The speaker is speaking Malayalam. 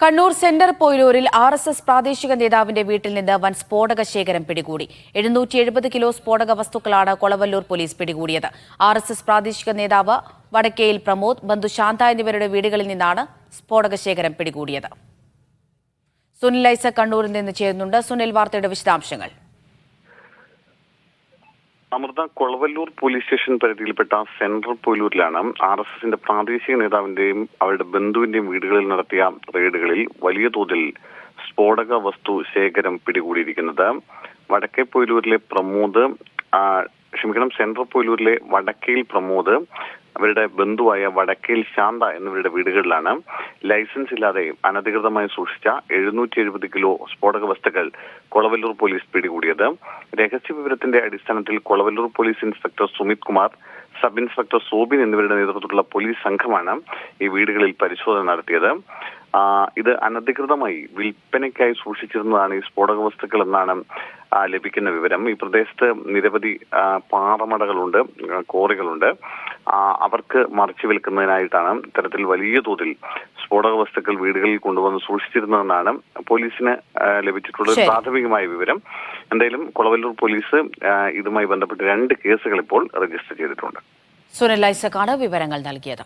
കണ്ണൂർ സെന്റർ പൊയിലൂരിൽ RSS പ്രാദേശിക നേതാവിന്റെ വീട്ടിൽ നിന്ന് വൻ സ്ഫോടക ശേഖരം പിടികൂടി. 770 കിലോ സ്ഫോടക വസ്തുക്കളാണ് കൊളവല്ലൂർ പോലീസ് പിടികൂടിയത്. RSS പ്രാദേശിക നേതാവ് വടക്കേയിൽ പ്രമോദ്, ബന്ധു ശാന്ത എന്നിവരുടെ വീടുകളിൽ നിന്നാണ് സ്ഫോടക ശേഖരം പിടികൂടിയത്. സുനിൽ ഐസക് കണ്ണൂരിൽ നിന്ന് ചേരുന്നുണ്ട്. സുനിൽ, വാർത്തയുടെ വിശദാംശങ്ങൾ. അമൃത, കൊളവല്ലൂർ പോലീസ് സ്റ്റേഷൻ പരിധിയിൽപ്പെട്ട സെൻട്രൽ പൊയിലൂരിലാണ് RSSന്റെ പ്രാദേശിക നേതാവിന്റെയും അവരുടെ ബന്ധുവിന്റെയും വീടുകളിൽ നടത്തിയ റെയ്ഡുകളിൽ വലിയ തോതിൽ സ്ഫോടക വസ്തു ശേഖരം പിടികൂടിയിരിക്കുന്നത്. വടക്കേ പൊയിലൂരിലെ സെൻട്രൽ പൊയിലൂരിലെ വടക്കേയിൽ പ്രമോദ്, അവരുടെ ബന്ധുവായ വടക്കേൽ ശാന്ത എന്നിവരുടെ വീടുകളിലാണ് ലൈസൻസ് ഇല്ലാതെ അനധികൃതമായി സൂക്ഷിച്ച 770 കിലോ സ്ഫോടക വസ്തുക്കൾ കൊളവല്ലൂർ പോലീസ് പിടികൂടിയത്. രഹസ്യ വിവരത്തിന്റെ അടിസ്ഥാനത്തിൽ Kolavallur police inspector Sumit Kumar, sub inspector Soubin എന്നിവരുടെ നേതൃത്വത്തിലുള്ള പോലീസ് സംഘമാണ് ഈ വീടുകളിൽ പരിശോധന നടത്തിയത്. ഇത് അനധികൃതമായി വിൽപ്പനയ്ക്കായി സൂക്ഷിച്ചിരുന്നതാണ് ഈ സ്ഫോടക വസ്തുക്കൾ എന്നാണ് ലഭിക്കുന്ന വിവരം. ഈ പ്രദേശത്ത് നിരവധി പാറമടകളുണ്ട്, കോറികളുണ്ട്. അവർക്ക് മറിച്ചു വിൽക്കുന്നതിനായിട്ടാണ് ഇത്തരത്തിൽ വലിയ തോതിൽ സ്ഫോടക വസ്തുക്കൾ വീടുകളിൽ കൊണ്ടുവന്ന് സൂക്ഷിച്ചിരുന്നതെന്നാണ് പോലീസിന് ലഭിച്ചിട്ടുള്ള പ്രാഥമികമായ വിവരം. എന്തായാലും കൊളവല്ലൂർ പോലീസ് ഇതുമായി ബന്ധപ്പെട്ട് 2 കേസുകൾ ഇപ്പോൾ രജിസ്റ്റർ ചെയ്തിട്ടുണ്ട്. സുനിൽ ഐസക്കാണ് വിവരങ്ങൾ നൽകിയത്.